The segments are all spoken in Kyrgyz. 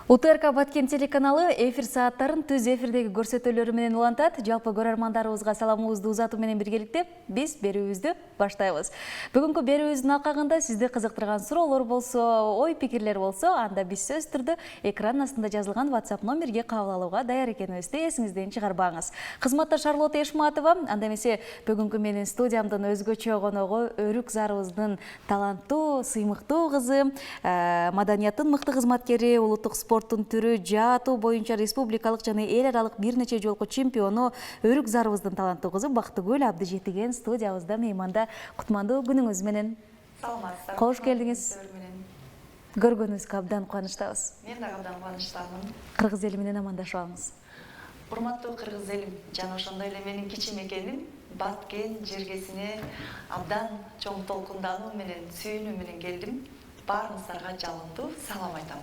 УТРК Баткен телеканалы эфир сааттарын түз эфирдеги көрсөтүүлөрү менен улантат. Жалпы көрөрмандарыбызга саламыбызды узатуу менен биргеликте биз берүүбүздү баштайбыз. Бүгүнкү берүүбүздүн алкагында сизди кызыктырган суроолор болсо, ой пикирлер болсо, анда биз сөз түрдө экран астында жазылган WhatsApp номерге кабыл алууга даяр экенибизди эсиңизден чыгарбаңыз. Кызматта Шарлотта Эшматова, анда эмесе бүгүнкү менин студиямдын өзгөчө коногу Өрүк Зарыбыздын таланттуу, сыймыктуу кызы, маданияттын мыкты кызматкери, улуттук спорттун түрү жаатуу боюнча республикалык жана эл аралык бир нече жолку чемпиону Өрүк Зарыбыздын таланттуу кызы Бактыгүл Абдыжетиген студиябызда мейманда. Кутмандуу күнүңүз менен. Саламатсыздар. Кош келдиңиз. Көргөнүбүзгө абдан кубанычтабыз. Мен да абдан кубанычтамын. Кыргыз эли менен амандашып алыңыз. Урматтуу кыргыз элим, жана ошондой эле менин кичимекеним Баткен жергесине абдан чоң толкундануу менен, сүйүнүү менен келдим. Баарыңыздарга жалындуу салам айтам.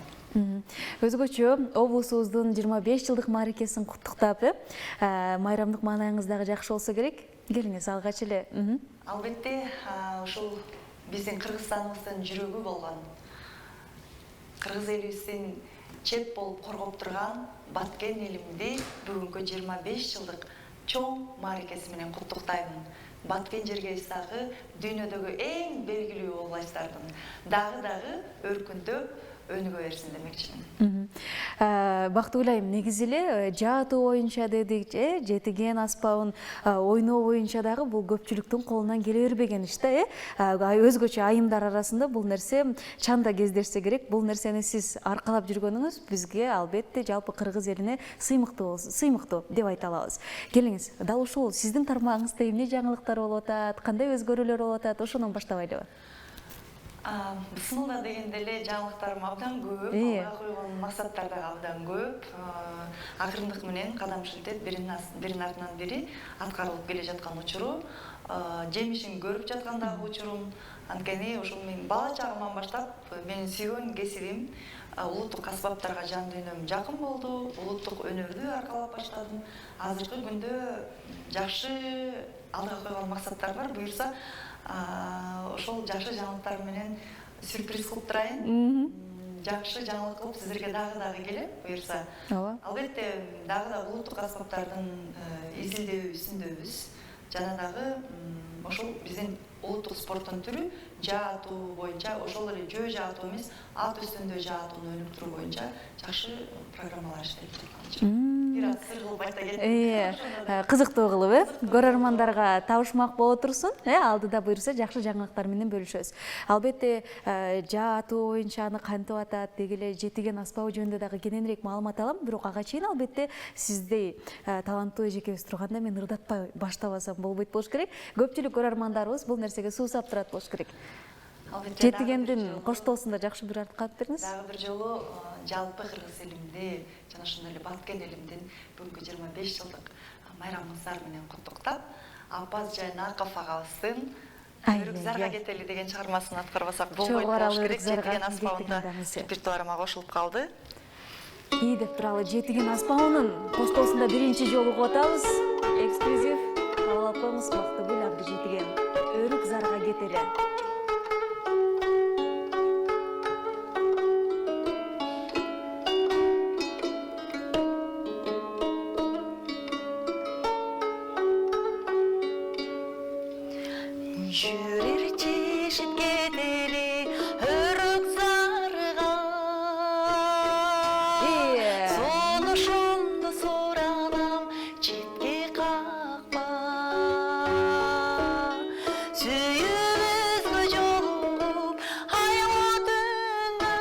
Өзгөчө облусубуздун 25 жылдык мааракесин куттуктап, майрамдык маанайыңыз дагы жакшы болсо керек. Келиңиз алгач эле. Албетте, ушул биздин Кыргызстаныбыздын жүрөгү болгон, кыргыз элибиздин чет болуп коргоп турган Баткен элимди бүгүнкү 25 жылдык чоң мааракеси менен куттуктаймын. Баткен жергеси дагы дүйнөдөгү эң белгилүү областардын дагы өркүндөп өнүгө берсин демекчимин. Бактыгүл айым, негизи эле жаатуу боюнча дедик, жетиген аспабын ойноо боюнча дагы бул көпчүлүктүн колунан келе бербеген иш да, өзгөчө айымдар арасында бул нерсе чанда кездешсе керек. Бул нерсени сиз аркалап жүргөнүңүз бизге албетте жалпы кыргыз элине сыймыктуу деп айта алабыз. Келиңиз, дал ушул сиздин тармагыңызда эмне жаңылыктар болуп атат, кандай өзгөрүүлөр болуп атат, ошондон баштабайлыбы? Бысмылда дегенде эле жаңылыктарым абдан көп, алга койгон максаттар дагы абдан көп. Акырындык менен кадам шилтеп биринин артынан бири аткарылып келе жаткан учуру, жемишин көрүп жаткан дагы учурум. Анткени ушул мен бала чагымдан баштап менин сүйгөн кесибим улуттук аспаптарга жан дүйнөм жакын болду, улуттук өнөрдү аркалап баштадым. Азыркы күндө жакшы алга койгон максаттар бар, буюрса ошол жакшы жаңылыктар менен сюрприз кылып турайын. Жакшы жаңылык кылып сиздерге дагы келем, буюрса. Албетте, дагы улуттук аспаптардын изилдөөбүз, жана дагы ошол биздин улуттук спорттун түрү жаатуу боюнча, ошол эле жөө жаатуу эмес, ат үстүндө жаатууну өнүктүрүү боюнча жакшы программалар иштелип жаткан. Кызыктуу кылып, көрөрмандарга табышмак боло турсун, алдыда буюрса жакшы жаңылыктар менен бөлүшөбүз. Албетте, жаатуу боюнча аны кантип атат, деги эле жетиген аспабы жөнүндө дагы кененирээк маалымат алам, бирок ага чейин албетте сиздей таланттуу эжекебиз турганда мен ырдатпай баштабасам болбойт болуш керек. Көпчүлүк көрөрмандарыбыз бул нерсеге суусап турат болуш керек. Жетигендин коштоосунда жакшы бир арткап бериңиз. Дагы бир жолу жалпы кыргыз элимди, жана ошондой эле Баткен элимдин бүгүнкү 25 жылдык майрамыңыздар менен куттуктап, Апаз Жайнаков агабыздын Өрүк Зарга кетели деген чыгармасын аткарбасак болбойт болуш керек. Жетиген аспабында репертуарыма кошулуп калды. И деп туралы жетиген аспабынын коштоосунда биринчи жолу угуп атабыз. Эксклюзив кабыл алып коюңуз. Бактыгүл Абдыжетиген Өрүк Зарга кетели. Жүрер чешип кетели Өрүк Зарга, сунушумду суранам четке какпа, сүйүүбүзгө жолугуп айла түндө,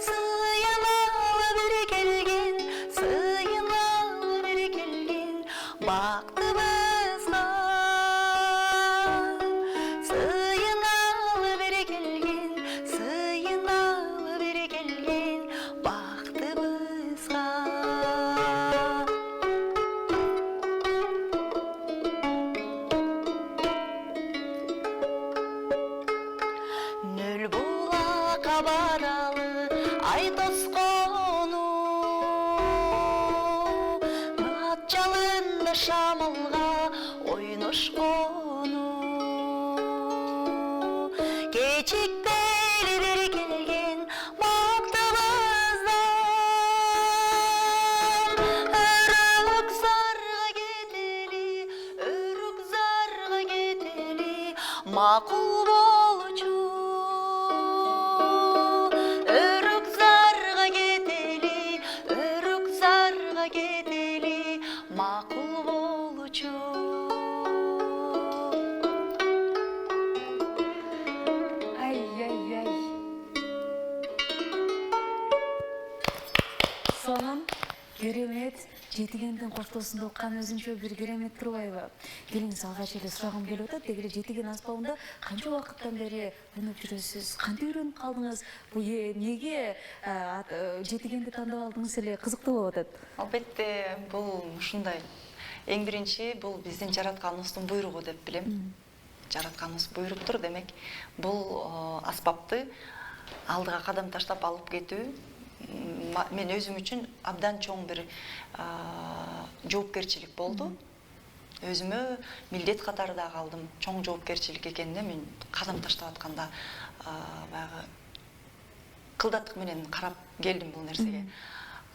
сыйыналы бир келген бактыбызга. Нөл булакка баралы ай тоскону, ат жалында шам малга ойношкону кечикпей бери келген мактуу кыздар өрүк зарга кетели макул болчу өрүк зарга кетели макул болчу. Ай. Сонун керемет жетигендин коштоосунда уккан өзүнчө бир керемет турбайбы? Келиңиз алгач эле сурагым келип атат. Дегеле жетиген аспабында канча убакыттан бери өнүп жүрөсүз? Кантип үйрөнүп калдыңыз? Бул эмнеге жетигенди тандап алдыңыз эле? Кызыктуу болуп атат. Албетте бул ушундай. Эң биринчи бул биздин жаратканыбыздын буйругу деп билем. Жаратканыбыз буйруптур, демек бул аспапты алдыга кадам таштап алып кетүү мен өзүм үчүн абдан чоң бир жоопкерчилик болду. Өзүмө милдет катары да калдым. Чоң жоопкерчилик экенине мен кадам таштап атканда баягы кылдаттык менен карап келдим бул нерсеге.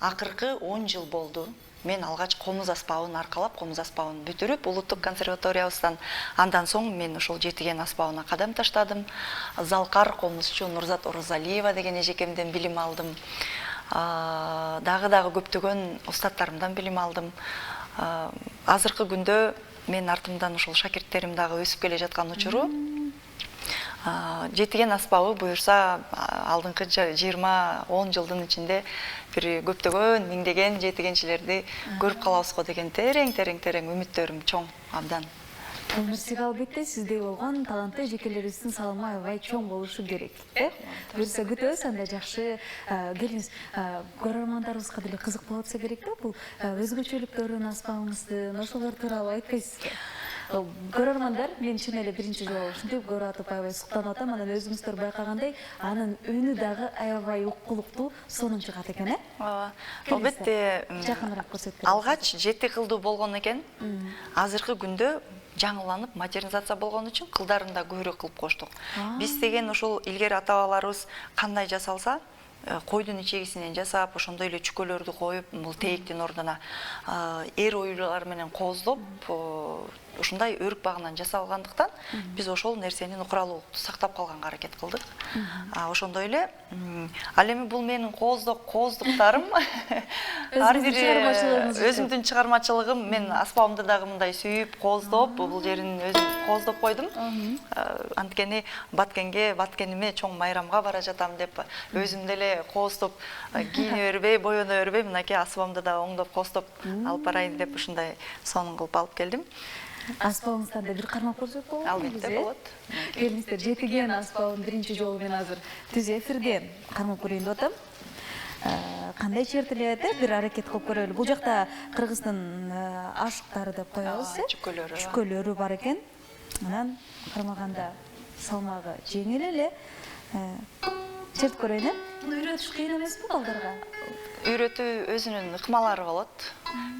Акыркы 10 жыл болду. Мен алгач комуз аспабын аркалап, комуз аспабын бүтүрүп, улуттук консерваториябыздан андан соң мен ошол жетиген аспабына кадам таштадым. Залкар комузчу Нурзат Орозалиева деген эжекемден билим алдым. Дагы көптөгөн устаттарымдан билим алдым. Азыркы күндө мен артымдан ошол шакирттерим дагы өсүп келе жаткан учуру жетиген аспабы буюрса алдыңкы 20-10 жылдын ичинде бир көптөгөн миңдеген жетигенчилерди көрүп калабызго деген терең үмүттөрүм чоң абдан. Бул нерсеге албетте сиздей болгон таланттуу эжекелерибиздин салымы аябай чоң болушу керек. Буюрса күтөбүз, анда жакшы. Келиңиз, көрөрмандарыбызга деле кызык болот болсо керек да, бул өзгөчөлүктөрүн, аспабыңыздын ошолор тууралуу айтпайсызбы? Көрөрмандар мен чын эле биринчи жолу ушинтип көрүп атып аябай суктанып атам. Анан өзүңүздөр байкагандай, анын үнү дагы аябай уккулуктуу, сонун чыгат экен, Албетте, жакыныраак көрсөтүп. алгач 7 кылдуу болгон экен. Азыркы күндө жаңыланып, модернизация болгон үчүн кылдарын да көбүрөөк кылып коштук. Биз деген ошол илгери ата-бабаларыбыз кандай жасалса, койдун ичегисинен жасап, ошондой эле чүкөлөрдү коюп, бул тээктин ордуна эр оюлар менен кооздоп, ушундай өрүк багынан жасалгандыктан биз ошол нерсенин укуралуулукту сактап калганга аракет кылдык. Ошондой эле ал эми бул менин кооздуктарым. Ар бири өзүмдүн чыгармачылыгым. Мен аспабымды дагы мындай сүйүп, кооздоп, бул жерин өзүм кооздоп койдум. Анткени баткениме чоң майрамга бара жатам деп өзүм деле кооздоп, кийине бербей, боёно бербей, мынакей аспабымды да оңдоп, кооздоп алып барайын деп ушундай сонун кылып алып келдим. Аспабыңыздан да бир кармап көрсөк болобу? Албетте болот. Келиңиздер, жетиген аспабын биринчи жолу мен азыр түз эфирден кармап көрөйүн деп атам. Кандай чертилет, бир аракет кылып көрөлү. Бул жакта кыргыздын ашыктары деп коебуз, чүкөлөрү бар экен. Анан кармаганда салмагы жеңил эле. Чертип көрөйүн, үйрөтүш кыйын эмеспи балдарга? Үйрөтүү өзүнүн ыкмалары болот.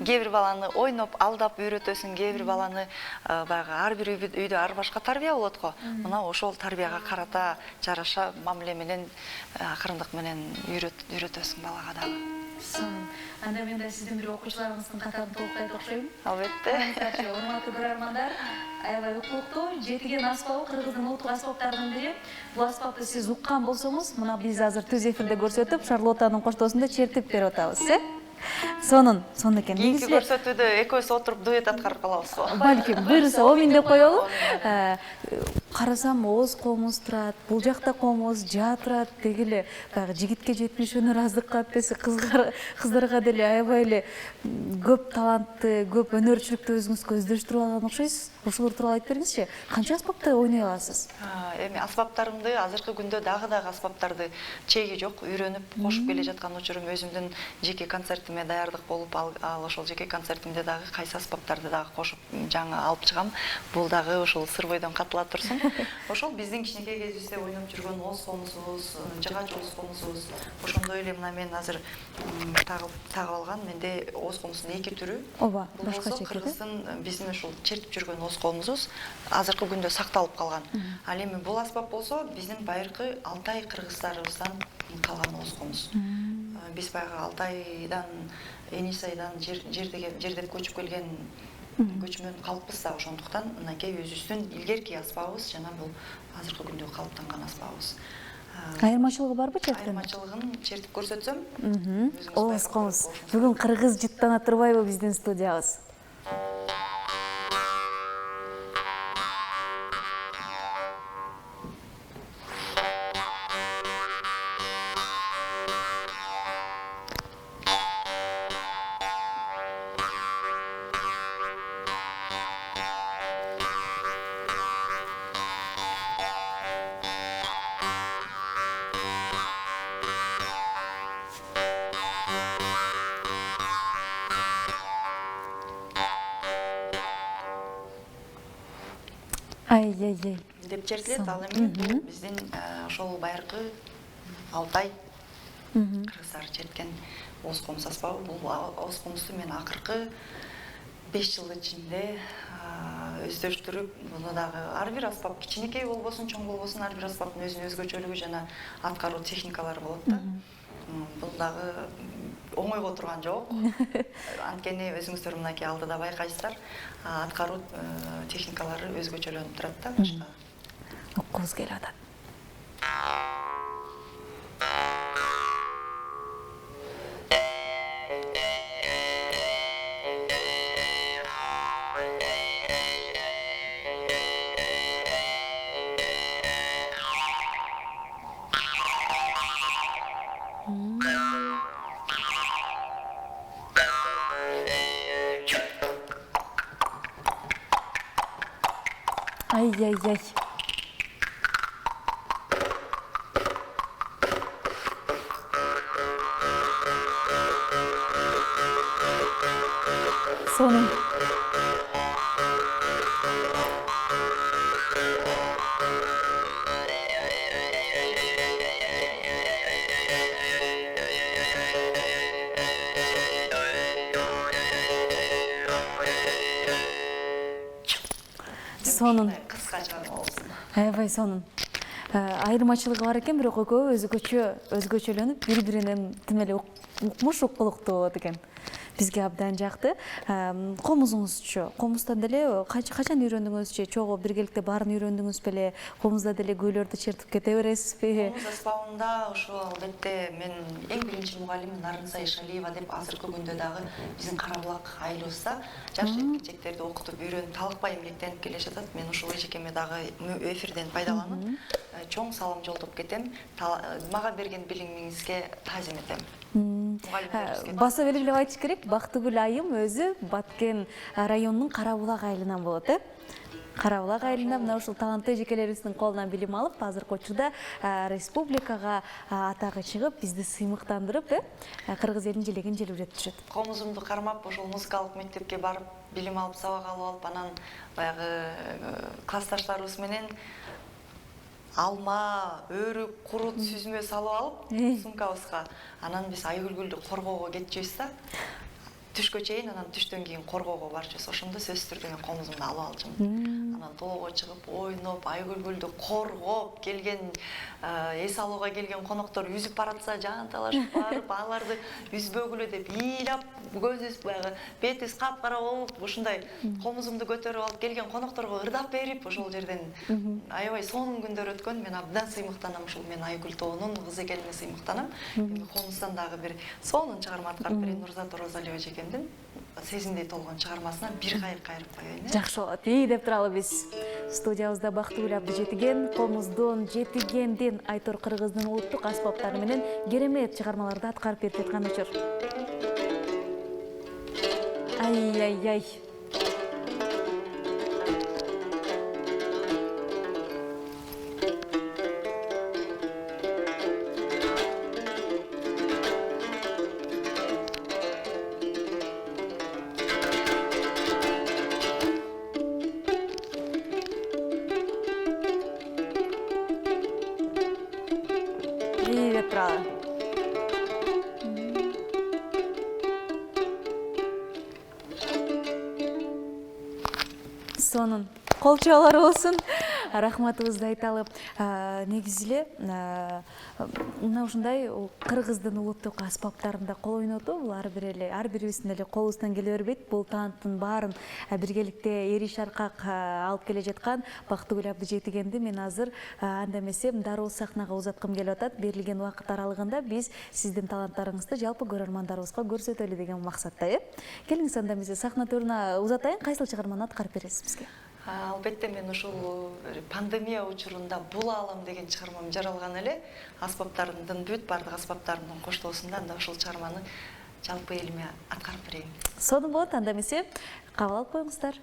Кээ бир баланы ойноп, алдап үйрөтөсүң, кээ бир баланы баягы ар бир үйдө ар башка тарбия болот го. Мына ошол тарбияга карата жараша мамиле менен, акырындык менен үйрөтөсүң балага дагы. Анда мен да сиздин бир окуучуларыңыздын катарын толуктайт окшойм. Албетте. Урматтуу көрөрмандар, аябай укуктуу жетиген аспабы кыргыздын улуттук аспаптарынын бири. Бул аспапты сиз уккан болсоңуз, мына биз азыр түз эфирде көрсөтүп, Шарлотанын коштоосунда чертип берип атабыз, сонун экен. Кийинки көрсөтүүдө экөөбүз отуруп дуэт аткарып калабыз го. Балким, буюрса омин деп коелу. Карасам ооз комуз турат, бул жакта комуз жатырат, дегеле баягы жигитке жетмиш өнөр аздыкка атпесе, кыздарга деле аябай эле көп талантты, көп өнөрчүлүктү өзүңүз көздөштүрүп алган окшойсуз. Ошолор тууралуу айтып бериңизчи, канча аспапта ойной аласыз? Эми аспаптарымды азыркы күндө дагы аспаптарды чеги жок, үйрөнүп кошуп келе жаткан учурум, өзүмдүн жеке концертиме даярдык болуп, ал ошол жеке концертимде дагы кайсы аспаптарды дагы кошуп жаңы алып чыгам. Бул дагы ошол сыр бойдон катыла турсун. Ошол биздин кичинекей кезибизде ойноп жүргөн оз комузубуз, жыгач оз комузубуз. Ошондой эле мына мен азыр тагып алган менде оз комуздун 2 түрү. Ооба, Бул башкача болсо экен. кыргыздын биздин ушул чертип жүргөн оз комузубуз азыркы күндө сакталып калган. Ал эми бул аспап болсо биздин байыркы Алтай кыргыздарыбыздан калган оз комуз. Биз баягы Алтайдан, Энисайдан жердеп көчүп келген көчмөн калкпыз да, ошондуктан мынакей өзүбүздүн илгерки аспабыбыз жана бул азыркы күндө калыптанган аспабыбыз. Айырмачылыгы барбы чертен? Айырмачылыгын чертип көрсөтсөм, Оз комуз. Бүгүн кыргыз жыттана турбайбы биздин студиябыз? Ай деп чертилет. Ал эми бул биздин ошол байыркы Алтай кыргыздар черткен оз комуз аспабы. Бул оз комузду мен акыркы 5 жыл ичинде өздөштүрүп, муну дагы ар бир аспап кичинекей болбосун, чоң болбосун, ар бир аспаптын өзүнүн өзгөчөлүгү жана аткаруу техникалары болот да. Бул дагы оңойго турган жок. Анткени өзүңүздөр мынакей алдыда байкайсыздар, аткаруу техникалары өзгөчөлөнүп турат да башка. Оккубуз келип атат. Ай. Сонун. Сонун. Кыскача болсун. Аябай сонун. Айырмачылыгы бар экен, бирок экөө өзгөчөлөнүп, бири-биринен тим эле укмуш укулуктуу болот экен. Бизге абдан жакты. Комузуңузчу, комуздан деле качан үйрөндүңүз же чогуу биргеликте баарын үйрөндүңүз беле? Комузда деле көйлөрдү чертип кете бересизби? Комуз аспабында ошо албетте мен эң биринчи мугалим Нарынсай Шалиева деп азыркы күндө дагы биздин Кара Булак айылыбызда жаш жеткинчектерди окутуп үйрөнүп талыкпай эмгектенип келе жатат. Мен ушул эжекеме дагы эфирден пайдаланып чоң салам жолдоп кетем. Мага берген билимиңизге таазим этем. Баса белгилеп айтыш керек, Бактыгүл айым өзү Баткен районунун Кара Булак айылынан болот, Кара Булак айылынан мына ушул таланттуу эжекелерибиздин колунан билим алып, азыркы учурда республикага атагы чыгып, бизди сыймыктандырып, кыргыз элинин желегин желбиретип жүрөт. Комузумду кармап, ошол музыкалык мектепке барып, билим алып, сабак алып, анан баягы классташтарыбыз менен алма, өрүк, курут, сүзмө салып алып, сумкабызга. Анан биз Айгүлгүлдү коргоого кетчүбүз да. Түшкө чейин, анан түштөн кийин коргоого барчубуз. Ошондо сөзсүз түрдө мен комузумду алып алчумун. Анан тоого чыгып, ойноп, Айгүлгүлдү коргоп, келген эс алууга келген коноктор үзүп баратса, жанталашып барып, аларды үзбөгүлө деп ыйлап, көзүбүз баягы бетибиз капкара болуп, ушундай комузумду көтөрүп алып келген конокторго ырдап берип, ошол жерден аябай сонун күндөр өткөн. Мен абдан сыймыктанам, ушул мен Айгүл тобунун кыз экенине сыймыктанам. Эми комуздан дагы бир сонун чыгарма аткарып берейин. Нурзат Оразалиева эжекемдин сезимдей толгон чыгармасынан бир кайыр кайрып коеюн. Жакшы болот. Деп туралы биз студиябызда Бактыгүл Абдыжетиген, комуздун, жетигендин Айтор кыргыздын улуттук аспаптары менен керемет чыгармаларды аткарып берип жаткан учур. Ай. Сонун колчоолор болсун. Рахматыбызды айталы. Негизи эле мына ушундай кыргыздын улуттук аспаптарында кол ойнотуу бул ар бирибиздин эле колубуздан келе бербейт. Бул таанттын баарын биргеликте эриш аркак алып келе жаткан Бактыгүл Абдыжетигенди мен азыр анда эмесе дароо сахнага узаткым келип атат. Берилген убакыт аралыгында биз сиздин таланттарыңызды жалпы көрөрмандарыбызга көрсөтөлү деген максатта, келиңиз анда эмесе сахна төрүнө узатайын. Кайсыл чыгарманы аткарып бересиз бизге? Албетте мен ушул пандемия учурунда Бул аалам деген чыгармам жаралган эле. Аспаптардын бүт бардык аспаптарымдын коштоосунда анда ушул чыгарманы жалпы элиме аткарып берейин. Сонун болот, анда эмесе кабыл алып коюңуздар.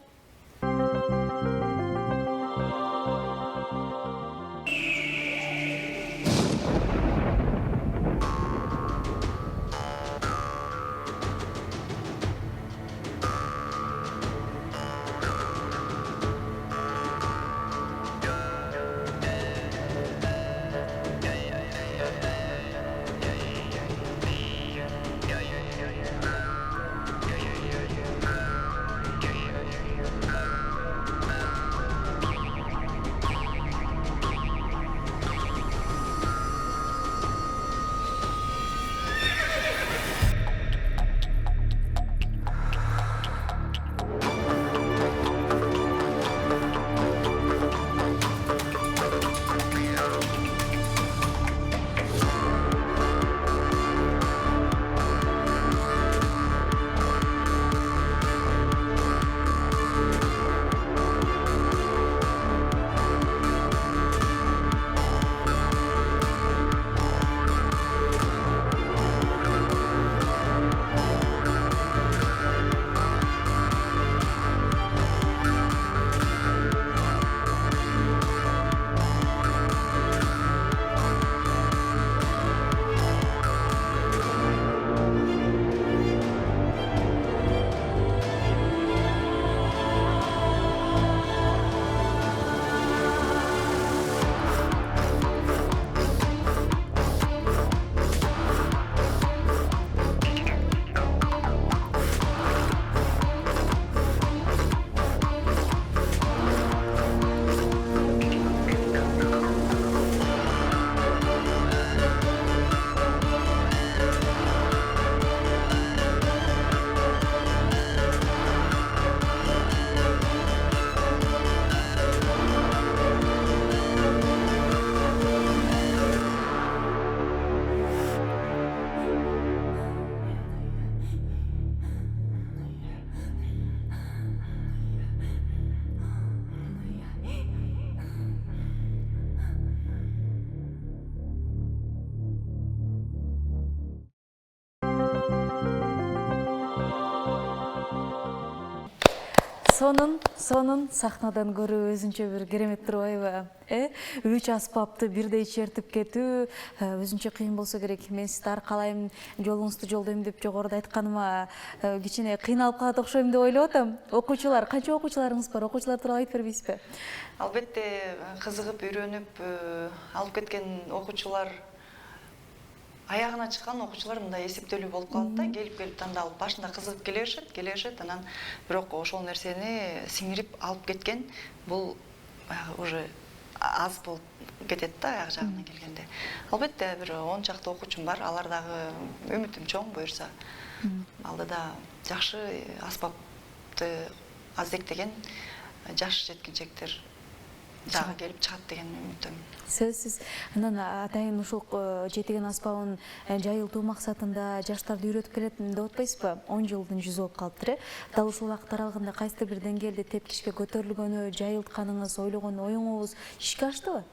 Сонун сахнадан көрүү өзүнчө бир керемет турбайбы? 3 аспапты бирдей чертип кетүү өзүнчө кыйын болсо керек. Мен сизди аркалайм, жолуңузду жолдойм деп жогоруда айтканыма кичине кыйналып калат окшойм деп ойлоп атам. Окуучулар, канча окуучуларыңыз бар? Окуучулар тууралуу айтып бербейсизби? Албетте кызыгып, үйрөнүп алып кеткен окуучулар, аягына чыккан окуучулар мындай эсептелүү болуп калат да, келип тандалып башында кызыгып келешет, анан бирок ошол нерсени сиңирип алып кеткен бул уже аз болуп кетет да аяк жагына келгенде. Албетте бир 10 чакты окуучум бар, алар дагы үмүтүм чоң, буюрса алдыда жакшы аспапты аздектеген жаш жеткинчектер дагы келип чыгат деген үмүттөмүн. Сөзсүз. Анан атайын ушул жетиген аспабын жайылтуу максатында жаштарды үйрөтүп келетим деп атпайсызбы? 10 жылдын жүзү болуп калыптыр. Дал ушул убакыт аралыгында кайсы бир деңгээлде тепкичке көтөрүлгөнү, жайылтканыңыз, ойлогон оюңуз ишке аштыбы?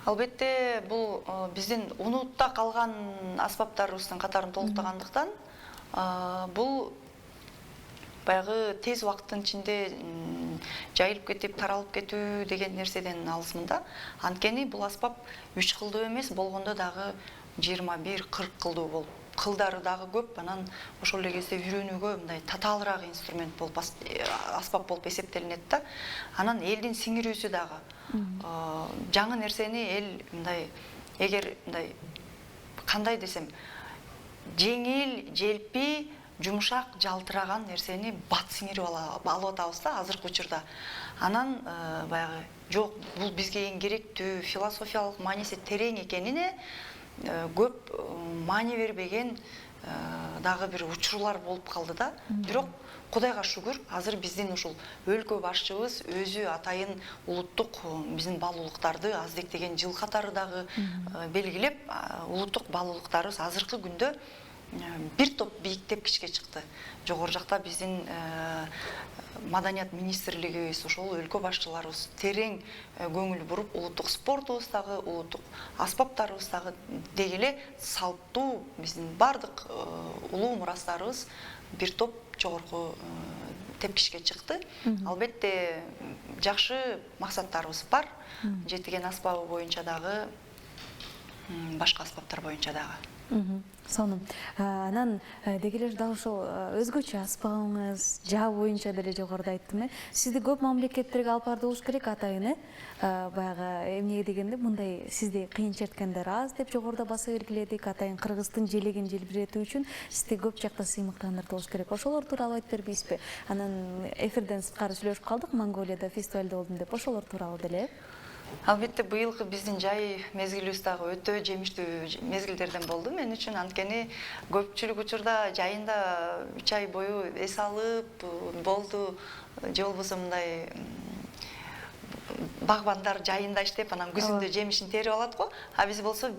Албетте бул биздин унутта калган аспаптарыбыздын катарын толуктагандыктан бул баягы тез убакыттын ичинде жайылып кетип таралып кетүү деген нерседен алысмын да. Анткени бул аспап 3 кылдуу эмес, болгондо дагы 21-40 кылдуу болуп, кылдары дагы көп. Анан ошол эле кезде үйрөнүүгө мындай татаалыраак инструмент болуп, аспап болуп эсептелинет да. Анан элдин сиңирүүсү дагы жаңы нерсени эл мындай, эгер мындай кандай десем, жеңил, желпи, жумшак жалтыраган нерсени бат сиңирип алып атабыз да азыркы учурда. Анан баягы жок, бул бизге эң керектүү, философиялык мааниси терең экенине көп маани бербеген дагы бир учурлар болуп калды да. Бирок Кудайга шүгүр, азыр биздин ушул өлкө башчыбыз өзү атайын улуттук биздин баалуулуктарды аздектеген жыл катары дагы белгилеп, улуттук баалуулуктарыбыз азыркы күндө бир топ бийик тепкичке чыкты. Жогору жакта биздин маданият министрлигибиз, ошол өлкө башчыларыбыз терең көңүл буруп, улуттук спортубуздагы, улуттук аспаптарыбыздагы дегеле салттуу биздин бардык улуу мурастарыбыз бир топ жогорку тепкичке чыкты. Албетте жакшы максаттарыбыз бар. Жетиген аспабы боюнча дагы, башка аспаптар боюнча дагы. Сонун. Анан дегелер дал ошол өзгөчө аспабыңыз, жаа боюнча деле жогоруда айттым. Сизди көп мамлекеттерге алып бардыбыз керек атайын, баягы эмнеге дегенде мындай сизди кыйын черткендер аз деп жогоруда баса белгиледик. Атайын Кыргыздын желегин желбиретүү үчүн сизди көп жакта сыймыктандырдыбыз керек. Ошолор тууралуу айтып бербейсизби? Анан эфирден сырткары сүйлөшүп калдык, Монголияда фестивалда болдум деп. Ошолор тууралуу деле. Албетте быйылкы биздин жай мезгилибиз дагы өтө жемиштүү мезгилдерден болду мен үчүн. Анткени көпчүлүк учурда жайында 3 ай бою эс алып болду, же болбосо мындай багбандар жайында иштеп, анан күзүндө жемишин терип алат го. А биз болсо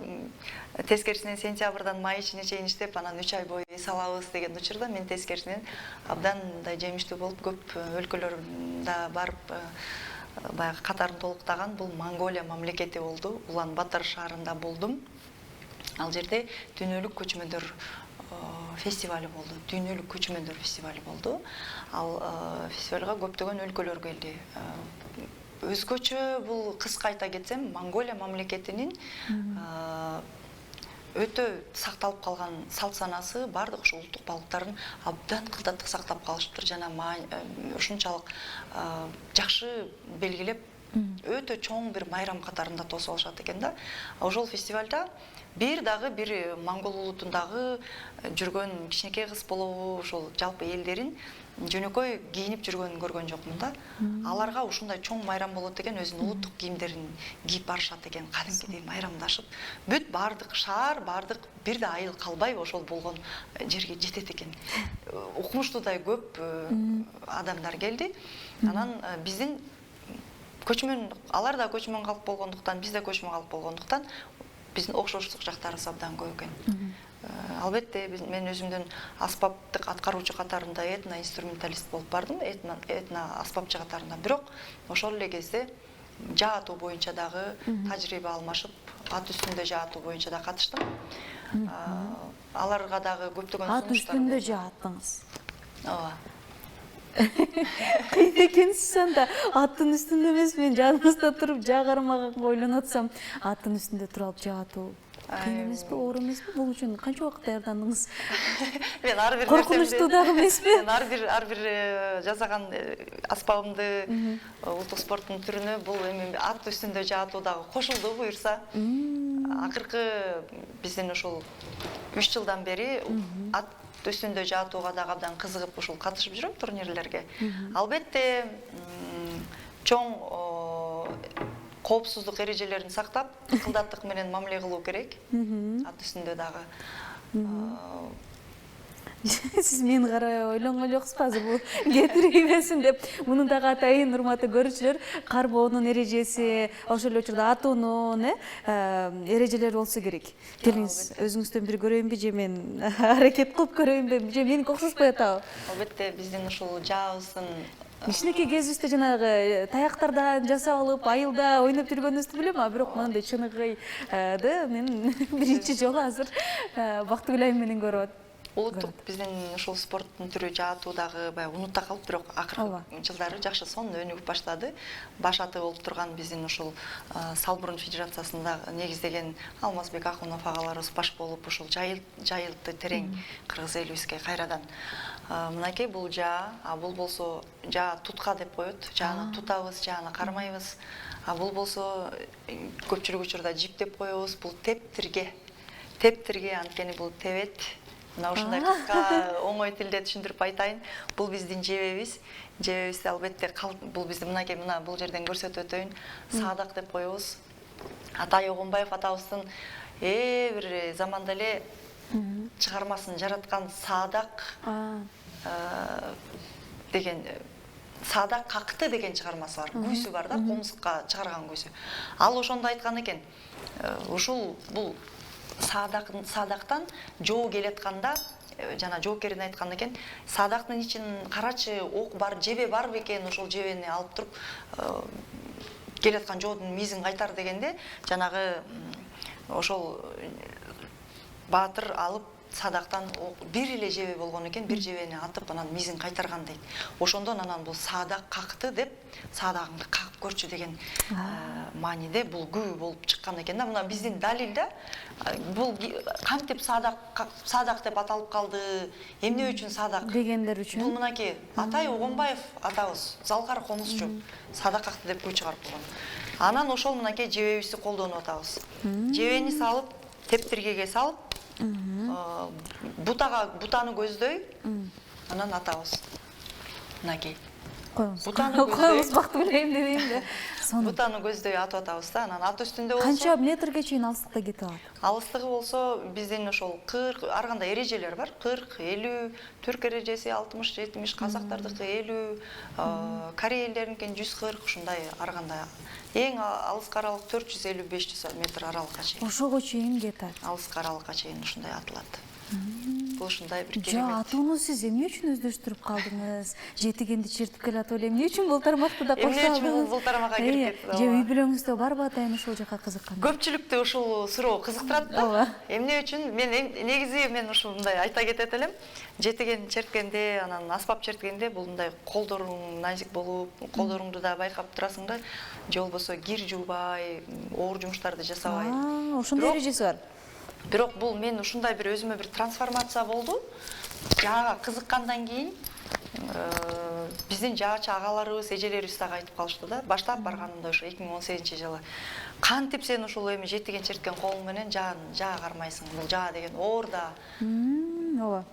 тескерисинен сентябрдан май ичине чейин иштеп, анан 3 ай бою эс алабыз деген учурда мен тескерисинен абдан мындай жемиштүү болуп, көп өлкөлөрдө барып баягы катарын толуктаган бул Монголия мамлекети болду. Улан Батыр шаарында болдум. Ал жерде дүйнөлүк көчмөндөр фестивали болду. Дүйнөлүк көчмөндөр фестивали болду. Ал фестивалга көптөгөн өлкөлөр келди. Өзгөчө бул кыска айта кетсем, Монголия мамлекетинин өтө сакталып калган салт санасы, бардык ошол улуттук баалуулуктарын абдан кылдаттык сактап калышыптыр жана ушунчалык жакшы белгилеп, өтө чоң бир майрам катарында тосуп алышат экен да. Ошол фестивалда бир монгол улутундагы жүргөн кичинекей кыз болобу, ошол жалпы элдерин жөнөкөй кийинип жүргөнүн көргөн жокмун да. Аларга ушундай чоң майрам болот экен, өзүнүн улуттук кийимдерин кийип барышат экен, кадимкидей майрамдашып. Бүт бардык шаар, бардык бир да айыл калбай ошол болгон жерге жетет экен. Укмуштуудай көп адамдар келди. Анан биздин көчмөн, алар да көчмөн калп болгондуктан, биз да көчмөн калп болгондуктан биздин окшоштук жактарыбыз абдан көп экен. Албетте мен өзүмдүн аспаптык аткаруучу катарында этно-инструменталист болуп бардым, этно аспапчы катарында. Бирок ошол эле кезде жаа атуу боюнча дагы тажрыйба алмашып, ат үстүндө жаа атуу боюнча да катыштым. Аларга дагы көптөгөн сунуштар. Ат үстүндө жаа аттыңыз. Ооба. Кыйын экенсиз анда. Аттын үстүндө эмес, мен жаныңызда туруп жаа кармаганга ойлонуп атсам, аттын үстүндө туруп алып жаа атуу кыйын эмеспи, оор эмеспи? Бул үчүн канча убакыт даярдандыңыз? Мен ар бир коркунучтуу дагы эмеспи? Мен ар бир жасаган аспабымды, улуттук спорттун түрүнө бул эми ат үстүндө жаа атуу дагы кошулду буюрса. Акыркы биздин ошол 3 жылдан бери ат үстүндө жаа атууга дагы абдан кызыгып ушул катышып жүрөм турнирлерге. Албетте чоң коопсуздук эрежелерин сактап, кылдаттык менен мамиле кылуу керек. Ат үстүндө дагы. Сиз мени карай ойлонгон жоксузбу азыр бул кетирбесин деп. Мунун дагы атайын урматтуу көрүүчүлөр, карбоонун эрежеси, ошол эле учурда атуунун эрежелери болсо керек. Келиңиз, өзүңүздөн бир көрөйүнбү же мен аракет кылып көрөйүнбү же меники окшошпой атабы? Албетте биздин ушул жаабыздын кичинекей кезибизде жанагы таяктардан жасап алып, айылда ойноп жүргөнүбүздү билем, а бирок мындай чыныгыйды мен биринчи жолу азыр Бактыгүлайым менен көрүп атам. Улуттук биздин ушул спорттун түрү жаа атуу дагы баягы унута калып, бирок акыркы жылдары жакшы сонун өнүгүп баштады. Баш аты болуп турган биздин ушул Салбурун федерациясында негиздеген Алмазбек Акунов агаларыбыз баш болуп, ушул жайылтты терең кыргыз элибизге кайрадан. Мынакей бул жаа, а бул болсо жаа тутка деп коет. Жааны тутабыз, жааны кармайбыз. А бул болсо көпчүлүк учурда жип деп коебуз. Бул тептирге. Тептирге, анткени бул тебет. Мына ушундай кыска оңой тилде түшүндүрүп айтайын. Бул биздин жебебиз. Жебебизди албетте бул биздин мынакей мына бул жерден көрсөтүп өтөйүн. Саадак деп коебуз. Атай Огонбаев атабыздын бир заманда эле чыгармасын жараткан Саадак деген Саадак какты деген чыгармасы бар. Күйсү бар да, комузукка чыгарган күйсү. Ал ошондо айткан экен. Ушул бул Саадактан жоо келатканда жана жоокерин айткан экен, Саадактын ичин карачы ок бар, жебе бар бекен, ошол жебени алып туруп келаткан жоодун мизин кайтар дегенде, жанагы ошол баатыр алып Саадактан бир эле жебе болгон экен, бир жебени атып анан мизин кайтарган дейт. Ошондон анан бул Саадак какты деп, Саадагыңды какып көрчү деген мааниде бул күбө болуп чыккан экен да. Мына биздин далилде бул кантип Саадак деп аталып калды, эмне үчүн Саадак дегендер үчүн. Бул мынакей Атай Огонбаев атабыз, залкар комузчу, Саадак какты деп күй чыгарып койгон. Анан ошол мынакей жебебизди колдонуп атабыз. Жебени салып, тептиргеге салып, бутаны көздөй, анан атабыз. Мынакей. Коюңуз бакты билейм дебейм да. Бутаны көздөй атып атабыз да, анан ат үстүндө болсо. Канча метрге чейин алыстыкта кетип алат? Алыстыгы болсо биздин ошол 40, ар кандай эрежелер бар. 40, 50, түрк эрежеси 60, 70, казактардыкы 50, Корея элдеринин 140 ушундай ар кандай. Эң алыскы аралык 450-500 метр аралыкка чейин. Ошого чейин кетет. Алыскы аралыкка чейин ушундай атылат. Бул ушундай бир керемет. Жа атууну сиз эмне үчүн өздөштүрүп калдыңыз? Жетигенди чертип келатып эле эмне үчүн бул тармакты да кошо алдыңыз? Эмне үчүн бул тармакка кирип кетти? Же үй бүлөңүздө барбы атайын ушул жака кызыккан? Көпчүлүктү ушул суроо кызыктырат да. Эмне үчүн? Негизи мен ушундай айта кетет элем. Жетиген черткенде, анан аспап черткенде бул мындай колдоруң назик болуп, колдоруңду да байкап турасың да, же болбосо кир жуубай, оор жумуштарды жасабай. Ошондой эрежеси бар. Бирок бул мен ушундай бир өзүмө бир трансформация болду. Жаага кызыккандан кийин биздин жаачы агаларыбыз, эжелерибиз дагы айтып калышты да. Баштап барганымда ошо 2018-жылы. Кантип сен ушул эми жетиген черткен колуң менен жаа кармайсың? Бул жаа деген оор да. Ооба.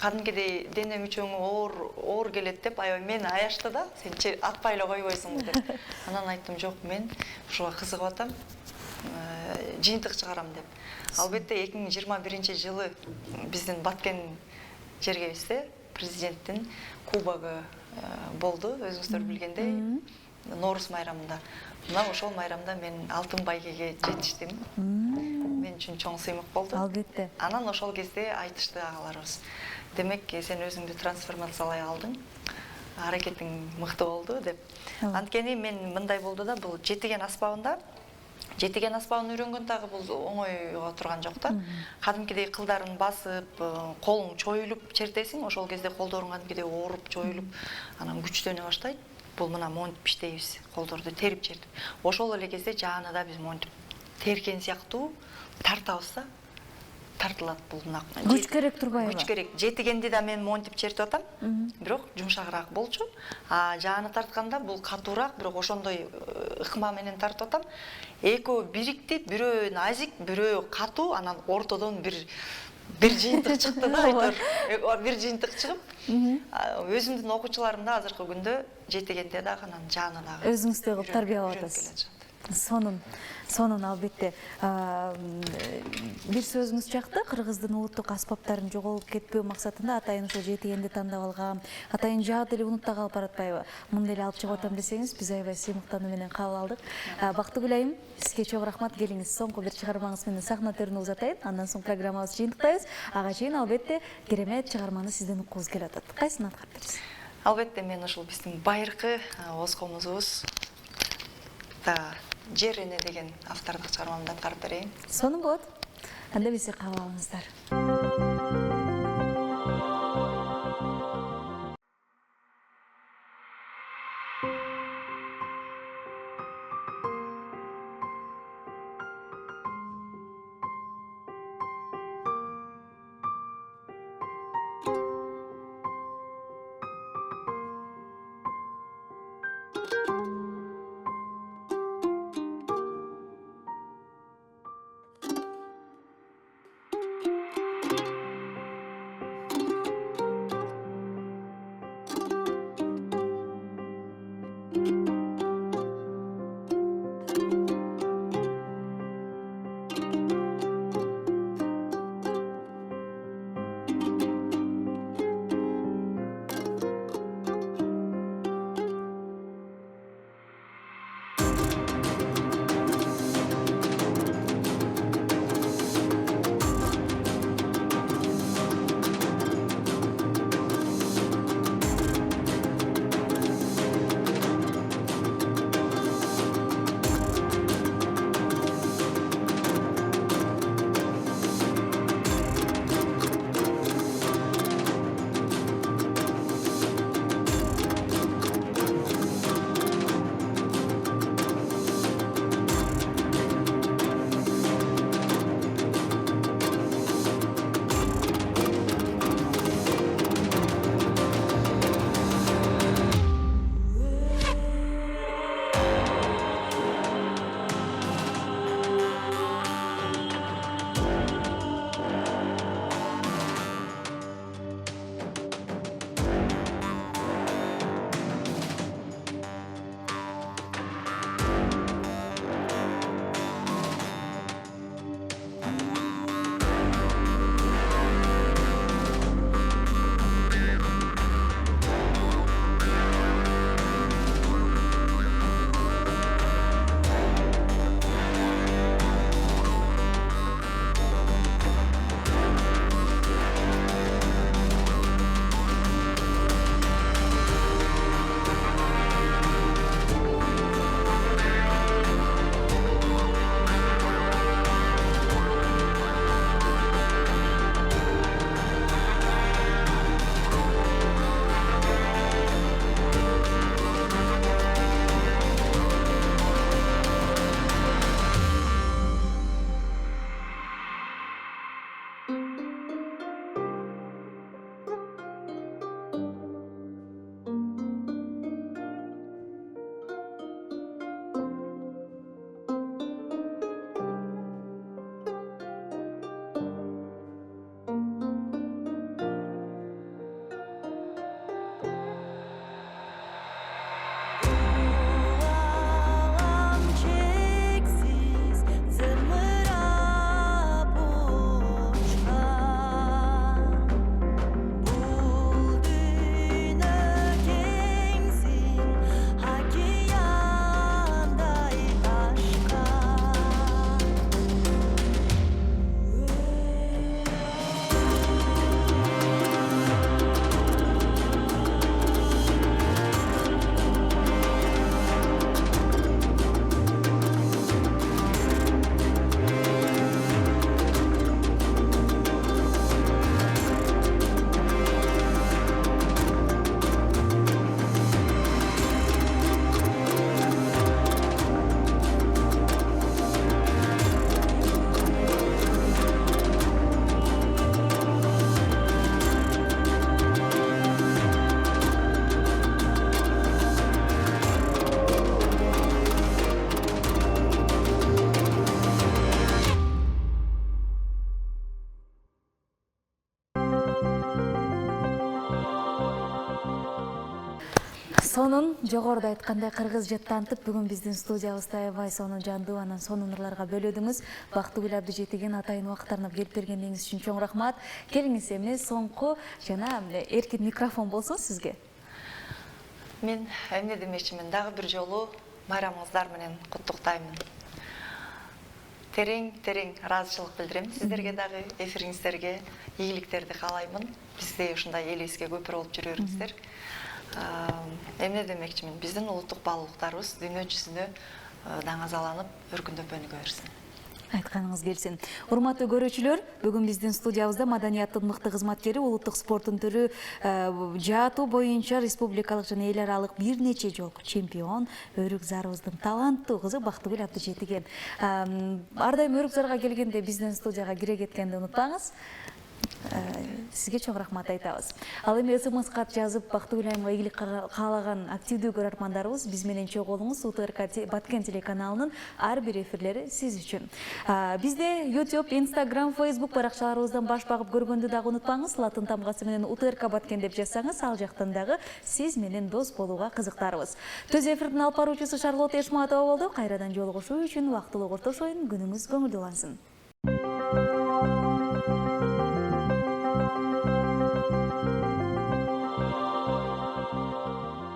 Кадимкидей дене мүчөңө оор келет деп аябай мени аяшты да. Сен атпай эле койбойсуңбу деп. Анан айттым, жок, мен ушуга кызыгып атам. Жыйынтык чыгарам деп. Албетте 2021-жылы биздин Баткен жергебизде президенттин кубогу болду, өзүңүздөр билгендей, Нооруз майрамында. Мына ошол майрамда мен алтын байгеге жетиштим. Мен үчүн чоң сыймык болду. Албетте. Анан ошол кезде айтышты агаларыбыз. Демек, сен өзүңдү трансформациялай алдың, аракетиң мыкты болду деп. Анткени мен мындай болду да, бул жетиген аспабын үйрөнгөн дагы бул оңойго турган жок да. Кадимкидей кылдарын басып, колуң чоюлуп чертесиң, ошол кезде колдоруң кадимкидей ооруп, чоюлуп, анан күчтөнө баштайт. Бул мына монтип иштейбиз, колдорду терип чертип. Ошол эле кезде жааны да биз монтип теркен сыяктуу тартабыз да. Тартылат бул мына. Күч керек турбайбы? Күч керек. Жетигенди да мен монтип чертип атам. Бирок жумшагыраак болчу. Жааны тартканда бул катуураак, бирок ошондой ыкма менен тартып атам. Экөө бириктип, бирөө назик, бирөө катуу, анан ортодон бир жыйынтык чыкты да, айтор. Бир жыйынтык чыгып, өзүмдүн окуучуларым да азыркы күндө жетигенде дагы анан жааны дагы өзүңүздөй кылып тарбиялап атасыз. Сонун албетте. Бир сөзүңүз чакты, кыргыздын улуттук аспаптарын жоголуп кетпөө максатында атайын ошол жетигенди тандап алган, атайын жаа деле унутта калып баратпайбы? Мындай эле алып чыгып атам десеңиз, биз аябай сыймыктануу менен кабыл алдык. Бактыгүл айым, сизге чоң рахмат, келиңиз соңку бир чыгармаңыз менен сахна төрүнө узатайын. Андан соң программабызды жыйынтыктайбыз. Ага чейин албетте керемет чыгарманы сизден уккубуз келип атат. Кайсын аткарып бересиз? Албетте мен ушул биздин байыркы оз комузубуз Жер эне деген автордук чыгармамды аткарып берейин. Сонун болот. Анда бизди кабыл алыңыздар. Сонун жогоруда айткандай кыргыз жаттантып бүгүн биздин студиябызда аябай сонун жандуу анан сонун ырларга бөлөдүңүз. Бактыгүл Абдыжетиген атайын убактарына келип бергениңиз үчүн чоң рахмат. Келиңиз эмне соңку жана эркин микрофон болсун сизге. Мен эмне демекчимин, дагы бир жолу байрамыңыздар менен куттуктаймын. Терең ыраазычылык билдирем сиздерге дагы, эфириңиздерге ийгиликтерди каалаймын. Бизде ушундай эл эске көпүрө болуп жүрүңүздөр. Эмне демекчимин, биздин улуттук баалуулуктарыбыз дүйнө жүзүнө даңазаланып, өркүндөп өнүгө берсин. Айтканыңыз келсин. Урматтуу көрүүчүлөр, бүгүн биздин студиябызда маданияттын мыкты кызматкери, улуттук спорттун түрү жаатуу боюнча республикалык жана эл аралык бир нече жолку чемпион Өрүкзарыбыздын таланттуу кызы Бактыгүл Абдыжетиген. Ар дайым Өрүкзарга келгенде биздин студияга кире кеткенди унутпаңыз. Сізге чоң рахмат айтабыз. Ал эми СМС кат жазып бактылуу айымга ийгилик каалаган активдүү көрөрмандарыбыз биз менен чогуу болуңуз. УТРК Баткен телеканалынын ар бир эфирлери сиз үчүн. Бизде YouTube, Instagram, Facebook баракчаларыбыздан баш багып көргөндү дагы унутпаңыз. Латын тамгасы менен УТРК Баткен деп жазсаңыз, ал жактан дагы сиз менен дос болууга кызыктарбыз. Төз эфирдин алып баруучусу Шарлотта Эшматова болду. Кайрадан жолугушуу үчүн убактылуу коштошоюн. Күнүңүз көңүлдүү улансын.